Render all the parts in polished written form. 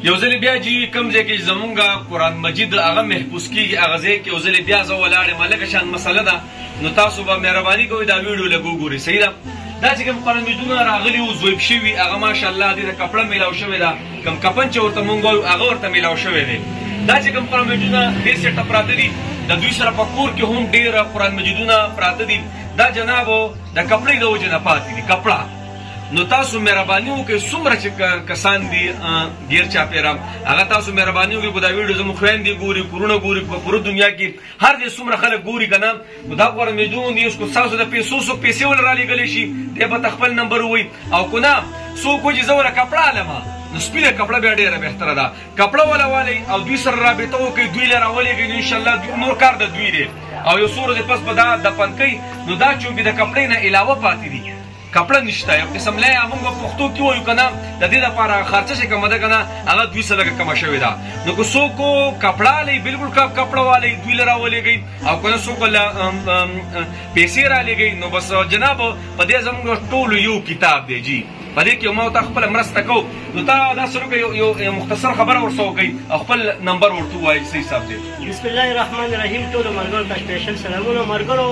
یو ځل بیا جی کوم ځای کې زمونږه قرآن مجید هغه محفوظ کېږي هغه ځای کې یو ځل بیا زه ولاړ یم لکه شان مسله ده نو تاسو به مهرباني کوئ دا ویډیو لږ وګورئ صحیح ده دا چې کوم قرآن مجیدونه راغلي وو زویب شوي هغه ماشاءالله دې ته کپړه میلاو شوې ده کوم کفن چې ورته مونږ وایو هغه ورته میلاو شوی دی دا چې کوم قرآن مجیدونه ډېر سیټه پراته دي د دوی سره په کور کې هم ډېر قرآن مجیدونه پراته دي دا جنابو د کپړې د وجې نه پاتې دي کپړه نو تاسو مهرباني وکړئ څومره چې کسان دي ډېر چاپېره هغه تاسو مهرباني وکړئ دا ویډیو زموږ خویندې ګوري کورونه ګوري په پوره دنیا کې هر ځای څومره خلک ګوري که نه نو دا قرآن مجیدونه دي اوس که ستاسو د پیسو څوک پیسې ول رالېږلی شي دی به ته خپل نمبر ووایي او که نه څوک وایي چې زه وله کپړه علمه نو سپینه کپړه بیا ډېره بهتره ده کپړه وله والئ او دوی سره رابطه وکړئ دوی له راولېږئ نو انشاءالله نور کار د دوی دی او یو څو ورځې پس به دا دفن کوي نو دا چونکې د کپړې نه علاوه پاتې دي کپړه نشته یو قسم لی موږ په پښتو کې وایو که نه د دې دپاره خرچه چې کومه ده که نه هغه دوی څه لږه کمه شوې ده نو که څوک کپړه والئ بلکل کپړه والئ دوی له راولېږئ او که نه څوک پیسې رالېږئ نو بس جناب په دې زموږ ټولو یو کتاب دی جي په دې کې ما ته خپله مرسته کوو نو تا داسې وکړئ یو مختصر خبره ورسره وکړئ او خپل نمبر ورته ووایئ صحیح صاحب دی بسم الله الرحمن الرحیم ټولو ملګرو ته سپیشل سلامونه ملګرو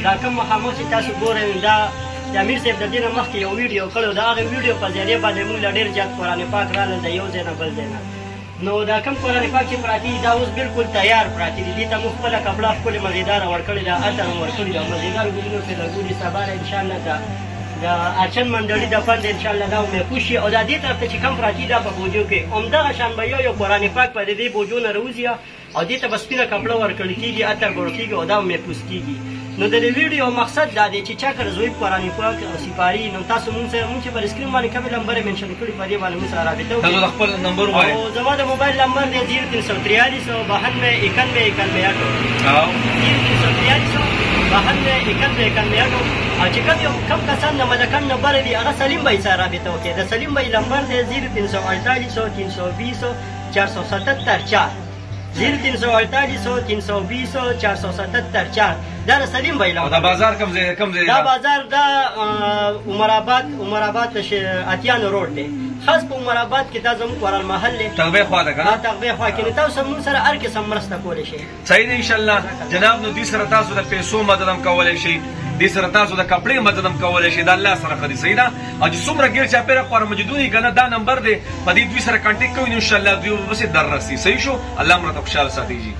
دا کوم مخامخ چې تاسو ګورئ دا د امیر صاحب د دې نه مخکې یو ویډیو کړی د هغې ویډیو په ذریعې باندې موږ له ډېر زیات قرآن پاک راغلل د یو ځای نه بل ځای نه نو دا کوم قرآن پاک چې پراته دي دا اوس بلکل تیار پراته دي دې ته موږ خپله کپړه ښکلې مزېداره ورکړې ده عطر هم ورکړي ده مزېدار ګلونه پرې لګولي سبا نه انشاءالله د اچن منډلي دفن د انشاءالله دا محفوظ شي او دا دې طرف ته چې کوم پراته دا په بوجو کې همدغه شان به یو قرآن پاک په دې بوجو نه راوځي او دې ته به سپینه کپړه ورکړل کېږي عطر به ورکېږي او دا محفوظ کېږي نو د دې ویډیو مقصد دا دی چې چا کله زویب قرآن پاک او سپاري نو تاسو مونږ چې پر اسکرین باندې کوم نمبر یې منشن کړي په دې باندې مونږ سره رابطه وکړئ تاسو خپل نمبر ووایئ او زما د موبایل نمبر دی 0343 92 91 او 0343 او چې کوم کسان د ملکان نمبر دی هغه سلیم بھائی سره رابطه وکړي د سلیم بھائی نمبر دی 0348 320 477 4 دا سلیم بھائی دا بازار کوم ځای دا بازار دا عمر آباد اتیانو روډ دی خاص په عمر آباد کې دا زموږ قرآن محل دی تغبې خوا ده که نه تغبې خوا کې نو تاسو موږ سره هر قسم مرسته کولی شئ صحیح دی انشاءالله جناب نو دې سره تاسو د پیسو مدد هم کولی شئ دې سره تاسو د کپړې مدد هم کولی شئ د الله سره ښه دي صحیح ده او چې څومره ګیر چاپېره قرآن مجیدونه دي که نه دا نمبر دی په دې دوی سره کانټیکټ کوئ نو انشاءالله دوی به بس در رسي صحیح شو الله مو راته خوشحاله ساتي جي